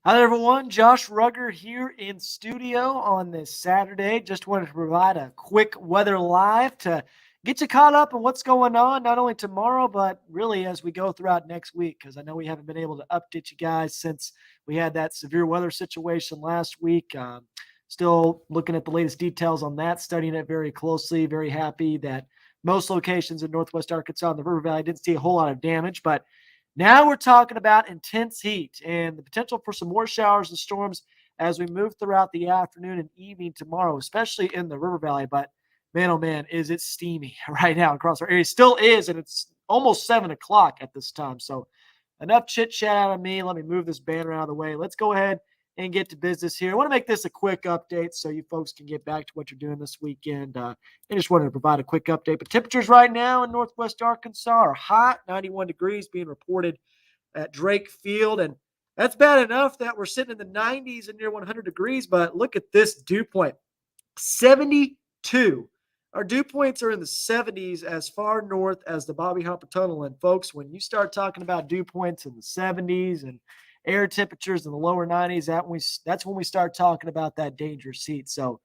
Hi there, everyone. Josh Rugger here in studio on this Saturday. Just wanted to provide a quick weather live to get you caught up on what's going on, not only tomorrow, but really as we go throughout next week, because I know we haven't been able to update you guys since we had that severe weather situation last week. Still looking at the latest details on that, studying it very closely. Very happy that most locations in Northwest Arkansas and the River Valley didn't see a whole lot of damage, but now we're talking about intense heat and the potential for some more showers and storms as we move throughout the afternoon and evening tomorrow, especially in the River Valley. But man, oh man, is it steamy right now across our area? Still is, and it's almost 7 o'clock at this time. So enough chit chat out of me. Let me move this banner out of the way. Let's go ahead and get to business here. I want to make this a quick update so you folks can get back to what you're doing this weekend. I just wanted to provide a quick update. But temperatures right now in Northwest Arkansas are hot, 91 degrees being reported at Drake Field. And that's bad enough that we're sitting in the 90s and near 100 degrees. But look at this dew point, 72. Our dew points are in the 70s as far north as the Bobby Hopper Tunnel. And folks, when you start talking about dew points in the 70s and air temperatures in the lower 90s, that's when we start talking about that dangerous heat. So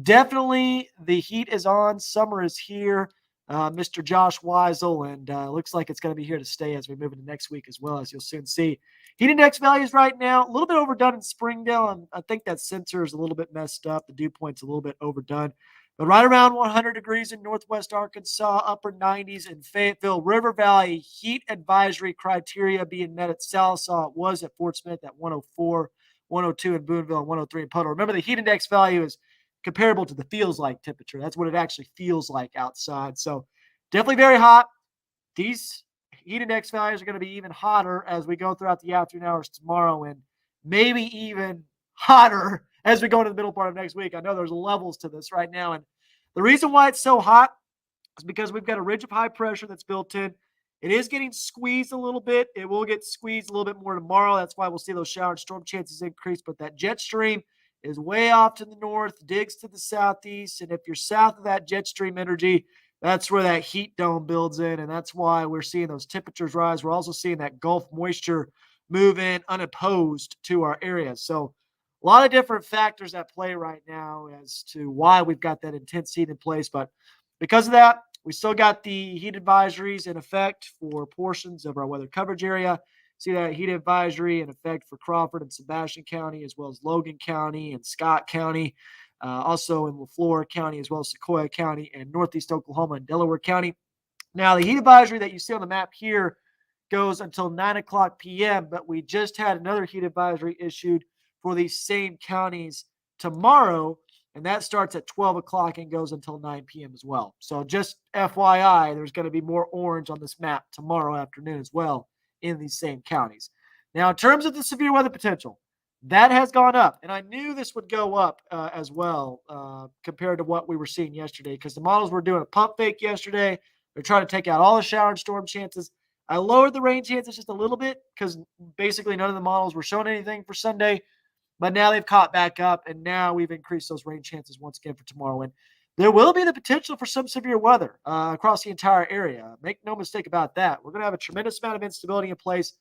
definitely the heat is on. Summer is here. Mr. Josh Weisel, and looks like it's going to be here to stay as we move into next week as well, as you'll soon see. Heat index values right now, a little bit overdone in Springdale. I think that sensor is a little bit messed up. The dew point's a little bit overdone. But right around 100 degrees in Northwest Arkansas, upper 90s in Fayetteville. River Valley heat advisory criteria being met at Sallisaw. It was at Fort Smith at 104, 102 in Boonville, and 103 in Poteau. Remember, the heat index value is comparable to the feels like temperature. That's what it actually feels like outside. So definitely very hot. These heat index values are going to be even hotter as we go throughout the afternoon hours tomorrow, and maybe even hotter as we go into the middle part of next week. I know there's levels to this right now. And the reason why it's so hot is because we've got a ridge of high pressure that's built in. It is getting squeezed a little bit. It will get squeezed a little bit more tomorrow. That's why we'll see those shower and storm chances increase. But that jet stream is way off to the north, digs to the southeast. And if you're south of that jet stream energy, that's where that heat dome builds in. And that's why we're seeing those temperatures rise. We're also seeing that Gulf moisture move in unopposed to our area. So a lot of different factors at play right now as to why we've got that intense heat in place. But because of that, we still got the heat advisories in effect for portions of our weather coverage area. See that heat advisory in effect for Crawford and Sebastian County, as well as Logan County and Scott County, also in LaFleur County, as well as Sequoia County and Northeast Oklahoma and Delaware County. Now, the heat advisory that you see on the map here goes until 9 o'clock p.m., but we just had another heat advisory issued for these same counties tomorrow, and that starts at 12 o'clock and goes until 9 p.m. as well. So just FYI, there's going to be more orange on this map tomorrow afternoon as well in these same counties. Now, in terms of the severe weather potential, that has gone up, and I knew this would go up as well compared to what we were seeing yesterday, because the models were doing a pump fake yesterday. They're trying to take out all the shower and storm chances. I lowered the rain chances just a little bit because basically none of the models were showing anything for Sunday. But now they've caught back up, and now we've increased those rain chances once again for tomorrow. And there will be the potential for some severe weather across the entire area. Make no mistake about that. We're going to have a tremendous amount of instability in place.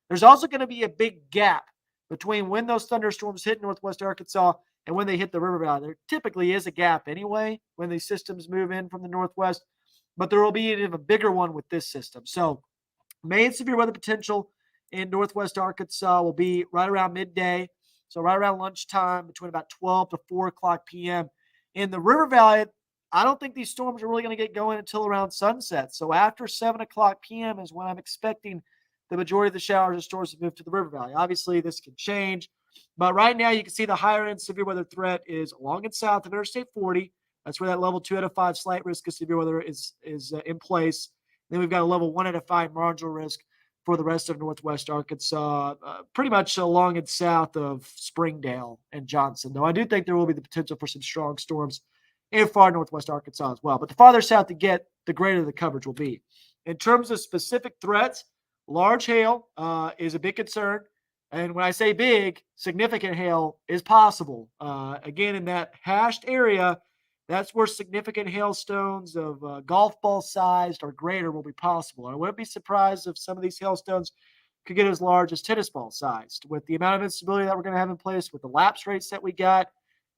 There's also going to be a big gap between when those thunderstorms hit Northwest Arkansas and when they hit the River Valley. There typically is a gap anyway when these systems move in from the Northwest, but there will be an even bigger one with this system. So main severe weather potential in Northwest Arkansas will be right around midday. So right around lunchtime, between about 12 to 4 o'clock p.m. In the River Valley, I don't think these storms are really going to get going until around sunset. So after 7 o'clock p.m. is when I'm expecting the majority of the showers and storms to move to the River Valley. Obviously, this can change. But right now, you can see the higher end severe weather threat is along and south of Interstate 40. That's where that level 2 out of 5 slight risk of severe weather is in place. Then we've got a level 1 out of 5 marginal risk for the rest of Northwest Arkansas, pretty much along and south of Springdale and Johnson. Though I do think there will be the potential for some strong storms in far Northwest Arkansas as well. But the farther south you get, the greater the coverage will be. In terms of specific threats, large hail is a big concern. And when I say big, significant hail is possible. Again, in that hashed area, that's where significant hailstones of golf ball sized or greater will be possible. I wouldn't be surprised if some of these hailstones could get as large as tennis ball sized. With the amount of instability that we're going to have in place, with the lapse rates that we got,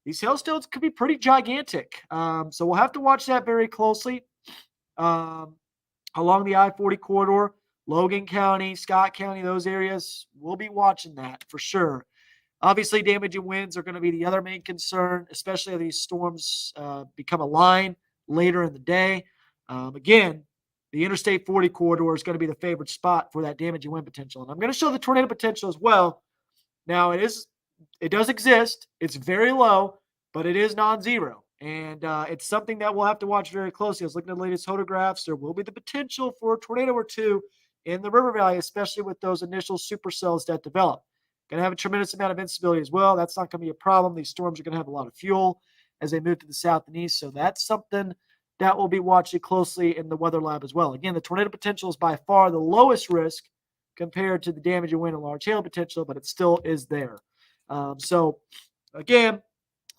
these hailstones could be pretty gigantic. So we'll have to watch that very closely. Um, Along the I-40 corridor, Logan County, Scott County, those areas, we'll be watching that for sure. Obviously, damaging winds are going to be the other main concern, especially if these storms become a line later in the day. Again, the Interstate 40 corridor is going to be the favorite spot for that damaging wind potential. And I'm going to show the tornado potential as well. Now, it does exist. It's very low, but it is non-zero. And it's something that we'll have to watch very closely. I was looking at the latest photographs. There will be the potential for a tornado or two in the river valley, especially with those initial supercells that develop. Going to have a tremendous amount of instability as well. That's not going to be a problem. These storms are going to have a lot of fuel as they move to the south and east. So that's something that we'll be watching closely in the weather lab as well. Again, the tornado potential is by far the lowest risk compared to the damage and wind and large hail potential, but it still is there. So again,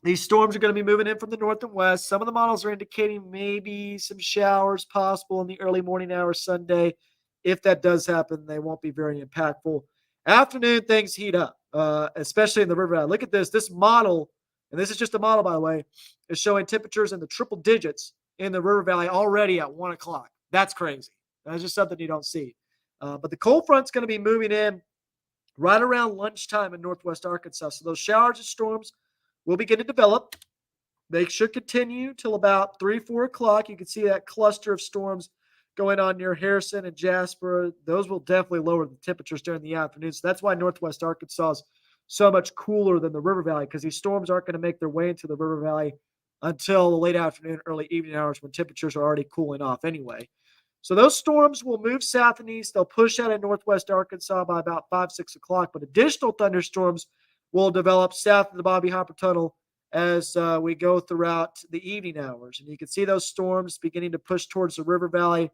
these storms are going to be moving in from the north and west. Some of the models are indicating maybe some showers possible in the early morning hours Sunday. If that does happen, they won't be very impactful. Afternoon, things heat up, especially in the river valley. Look at this. This model, and this is just a model, by the way, is showing temperatures in the triple digits in the river valley already at 1 o'clock. That's crazy. That's just something you don't see. But the cold front's going to be moving in right around lunchtime in northwest Arkansas. So those showers and storms will begin to develop. They should continue till about 3, 4 o'clock. You can see that cluster of storms going on near Harrison and Jasper. Those will definitely lower the temperatures during the afternoon. So that's why northwest Arkansas is so much cooler than the river valley, because these storms aren't going to make their way into the river valley until the late afternoon, early evening hours when temperatures are already cooling off anyway. So those storms will move south and east. They'll push out of northwest Arkansas by about 5, 6 o'clock. But additional thunderstorms will develop south of the Bobby Hopper Tunnel as we go throughout the evening hours. And you can see those storms beginning to push towards the river valley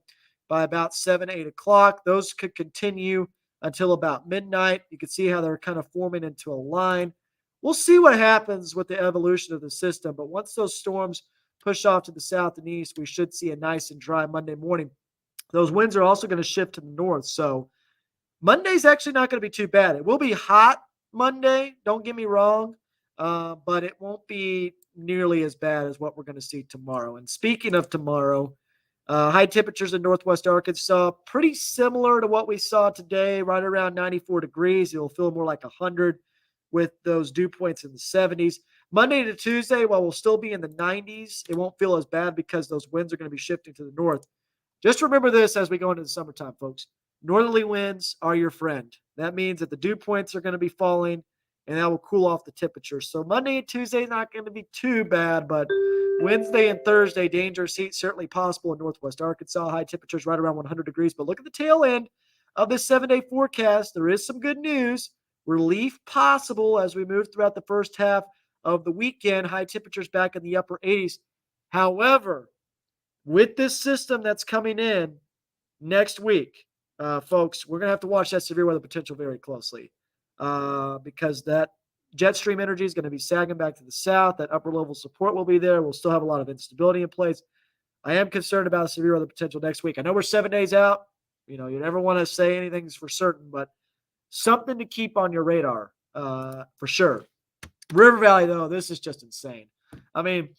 by about 7, 8 o'clock. Those could continue until about midnight. You can see how they're kind of forming into a line. We'll see what happens with the evolution of the system. But once those storms push off to the south and east, we should see a nice and dry Monday morning. Those winds are also going to shift to the north. So Monday's actually not going to be too bad. It will be hot Monday, don't get me wrong, but it won't be nearly as bad as what we're going to see tomorrow. And speaking of tomorrow, high temperatures in northwest Arkansas, pretty similar to what we saw today, right around 94 degrees. It'll feel more like 100 with those dew points in the 70s. Monday to Tuesday, while we'll still be in the 90s, it won't feel as bad because those winds are going to be shifting to the north. Just remember this as we go into the summertime, folks. Northerly winds are your friend. That means that the dew points are going to be falling, and that will cool off the temperature. So Monday and Tuesday not going to be too bad, but Wednesday and Thursday, dangerous heat certainly possible in northwest Arkansas. High temperatures right around 100 degrees. But look at the tail end of this 7-day forecast. There is some good news. Relief possible as we move throughout the first half of the weekend. High temperatures back in the upper 80s. However, with this system that's coming in next week, folks, we're going to have to watch that severe weather potential very closely because that jet stream energy is going to be sagging back to the south. That upper level support will be there. We'll still have a lot of instability in place. I am concerned about a severe weather potential next week. I know we're 7 days out. You never want to say anything's for certain, but something to keep on your radar for sure. River Valley, though, this is just insane. I mean,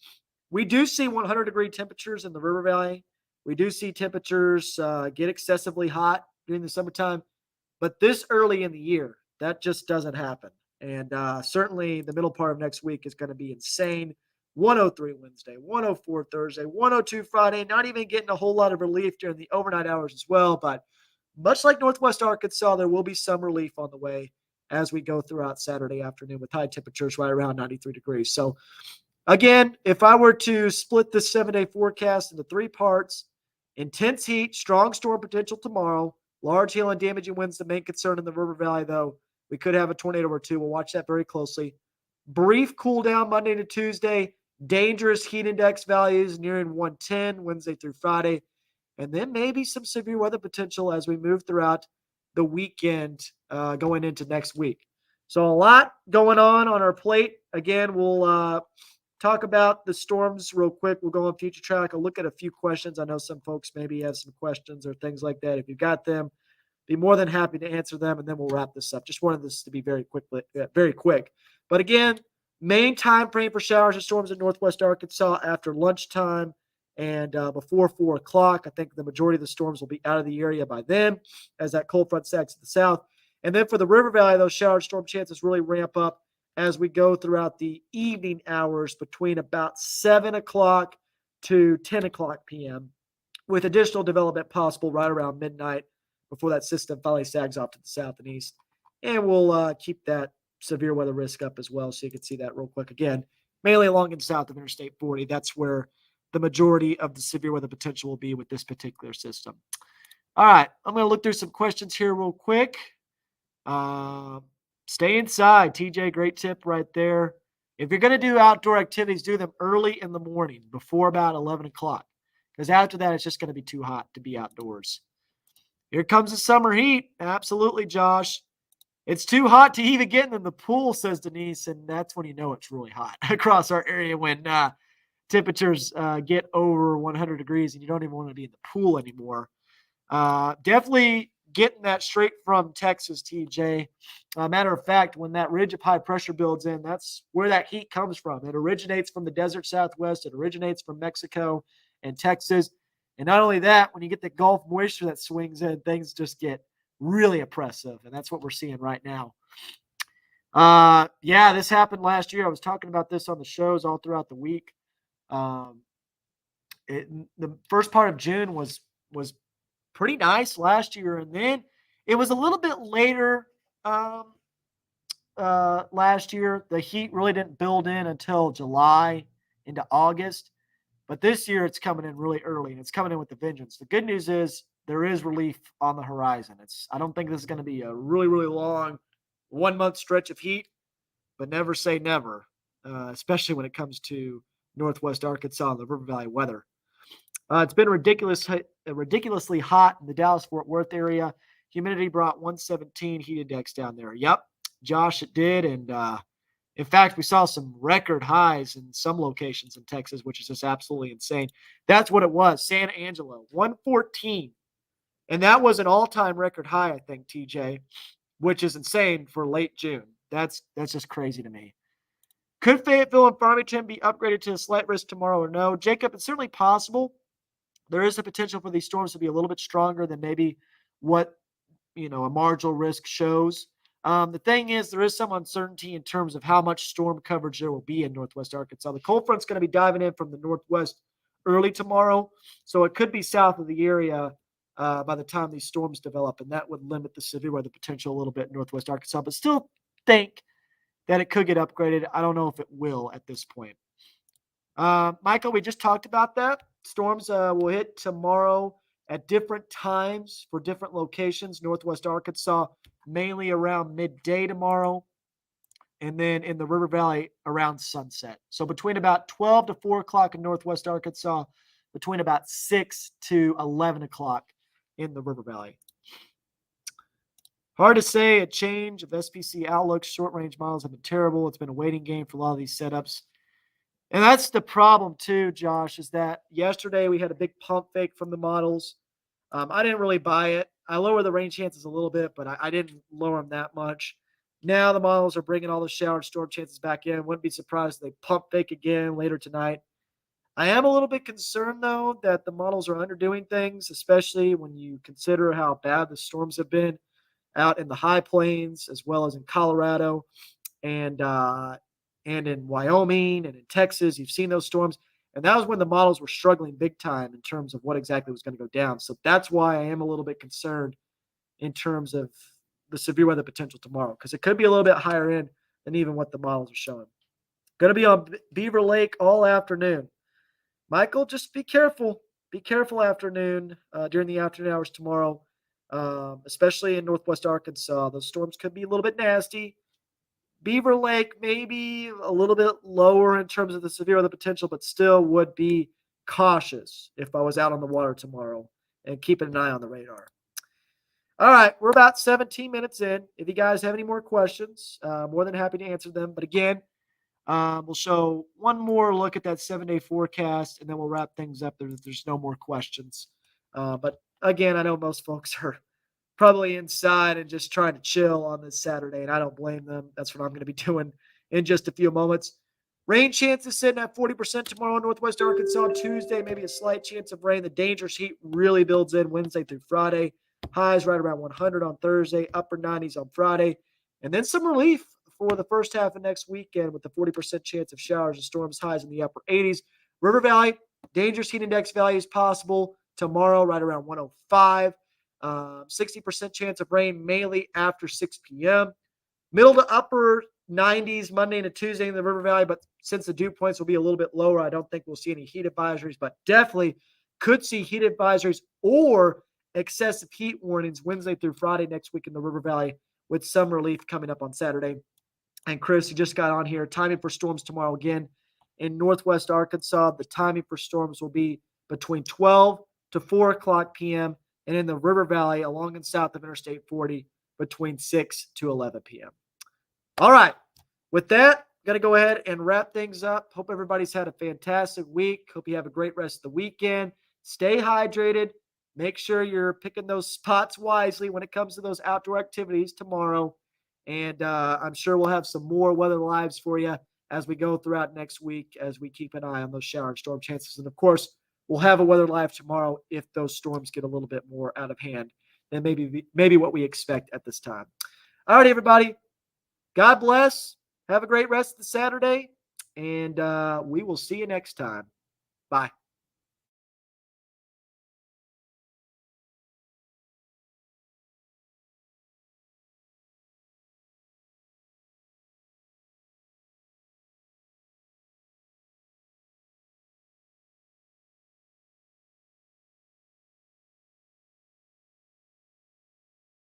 we do see 100-degree temperatures in the river valley. We do see temperatures get excessively hot during the summertime. But this early in the year, that just doesn't happen. And certainly the middle part of next week is going to be insane. 103 Wednesday, 104 Thursday, 102 Friday. Not even getting a whole lot of relief during the overnight hours as well. But much like northwest Arkansas, there will be some relief on the way as we go throughout Saturday afternoon with high temperatures right around 93 degrees. So again, if I were to split this 7-day forecast into 3 parts, intense heat, strong storm potential tomorrow, large hail and damaging winds, the main concern in the river valley, though. We could have a tornado or two. We'll watch that very closely. Brief cool down Monday to Tuesday, dangerous heat index values nearing 110 Wednesday through Friday, and then maybe some severe weather potential as we move throughout the weekend going into next week. So a lot going on our plate. Again, we'll talk about the storms real quick. We'll go on Future Track. I'll look at a few questions. I know some folks maybe have some questions or things like that. If you've got them, Be more than happy to answer them, and then we'll wrap this up. Just wanted this to be very quick, very quick. But again, main time frame for showers and storms in northwest Arkansas after lunchtime and before 4 o'clock. I think the majority of the storms will be out of the area by then as that cold front stacks to the south. And then for the River Valley, those shower and storm chances really ramp up as we go throughout the evening hours between about 7 o'clock to 10 o'clock p.m., with additional development possible right around midnight before that system finally sags off to the south and east. And we'll keep that severe weather risk up as well, so you can see that real quick again, mainly along and south of Interstate 40. That's where the majority of the severe weather potential will be with this particular system. All right, I'm going to look through some questions here real quick. Stay inside. TJ, great tip right there. If you're going to do outdoor activities, do them early in the morning before about 11 o'clock, because after that, it's just going to be too hot to be outdoors. Here comes the summer heat. Absolutely, Josh. It's too hot to even get in the pool, says Denise, and that's when you know it's really hot across our area when temperatures get over 100 degrees and you don't even want to be in the pool anymore. Definitely getting that straight from Texas, TJ. Matter of fact, when that ridge of high pressure builds in, that's where that heat comes from. It originates from the desert Southwest. It originates from Mexico and Texas. And not only that, when you get the Gulf moisture that swings in, things just get really oppressive. And that's what we're seeing right now. Yeah, this happened last year. I was talking about this on the shows all throughout the week. The first part of June was pretty nice last year, and then it was a little bit later last year. The heat really didn't build in until July into August, but this year it's coming in really early, and it's coming in with a vengeance. The good news is there is relief on the horizon. I don't think this is going to be a really, really long 1 month stretch of heat, but never say never, especially when it comes to northwest Arkansas and the River Valley weather. It's been ridiculously hot in the Dallas-Fort Worth area. Humidity brought 117 heat index down there. Yep, Josh, it did. And in fact, we saw some record highs in some locations in Texas, which is just absolutely insane. That's what it was. San Angelo, 114. And that was an all-time record high, I think, TJ, which is insane for late June. That's just crazy to me. Could Fayetteville and Farmington be upgraded to a slight risk tomorrow or no? Jacob, it's certainly possible. There is a potential for these storms to be a little bit stronger than maybe what, a marginal risk shows. The thing is, there is some uncertainty in terms of how much storm coverage there will be in northwest Arkansas. The cold front's going to be diving in from the northwest early tomorrow, so it could be south of the area by the time these storms develop, and that would limit the severe weather potential a little bit in northwest Arkansas, but still think that it could get upgraded. I don't know if it will at this point. Michael, we just talked about that. Storms will hit tomorrow at different times for different locations. Northwest Arkansas, mainly around midday tomorrow, and then in the River Valley around sunset. So between about 12 to 4 o'clock in Northwest Arkansas, between about 6 to 11 o'clock in the River Valley. Hard to say a change of SPC outlooks. Short-range models have been terrible. It's been a waiting game for a lot of these setups. And that's the problem too, Josh, is that yesterday we had a big pump fake from the models. I didn't really buy it. I lowered the rain chances a little bit, but I didn't lower them that much. Now the models are bringing all the shower and storm chances back in. Wouldn't be surprised if they pump fake again later tonight. I am a little bit concerned, though, that the models are underdoing things, especially when you consider how bad the storms have been out in the high plains, as well as in Colorado and in Wyoming and in Texas. You've seen those storms. And that was when the models were struggling big time in terms of what exactly was going to go down. So that's why I am a little bit concerned in terms of the severe weather potential tomorrow, because it could be a little bit higher end than even what the models are showing. Going to be on Beaver Lake all afternoon. Michael, just be careful. Be careful afternoon, during the afternoon hours tomorrow, especially in northwest Arkansas. Those storms could be a little bit nasty. Beaver Lake maybe a little bit lower in terms of the severe weather potential, but still would be cautious if I was out on the water tomorrow and keeping an eye on the radar. All right, we're about 17 minutes in. If you guys have any more questions, more than happy to answer them. But again, we'll show one more look at that 7-day forecast, and then we'll wrap things up. There's no more questions. But again, I know most folks are probably inside and just trying to chill on this Saturday, and I don't blame them. That's what I'm going to be doing in just a few moments. Rain chances sitting at 40% tomorrow in Northwest Arkansas. Tuesday, maybe a slight chance of rain. The dangerous heat really builds in Wednesday through Friday. Highs right around 100 on Thursday, upper 90s on Friday. And then some relief for the first half of next weekend with the 40% chance of showers and storms, highs in the upper 80s. River Valley, dangerous heat index values possible tomorrow, right around 105. 60% chance of rain mainly after 6 p.m. Middle to upper 90s Monday into Tuesday in the River Valley, but since the dew points will be a little bit lower, I don't think we'll see any heat advisories, but definitely could see heat advisories or excessive heat warnings Wednesday through Friday next week in the River Valley with some relief coming up on Saturday. And Chris, you just got on here. Timing for storms tomorrow again in Northwest Arkansas. The timing for storms will be between 12 to 4 o'clock p.m. and in the River Valley along and south of Interstate 40 between 6 to 11 p.m. All right. With that, got to go ahead and wrap things up. Hope everybody's had a fantastic week. Hope you have a great rest of the weekend. Stay hydrated. Make sure you're picking those spots wisely when it comes to those outdoor activities tomorrow. And I'm sure we'll have some more weather lives for you as we go throughout next week as we keep an eye on those shower and storm chances. And, of course, we'll have a weather live tomorrow if those storms get a little bit more out of hand than maybe what we expect at this time. All right, everybody. God bless. Have a great rest of the Saturday, and we will see you next time. Bye.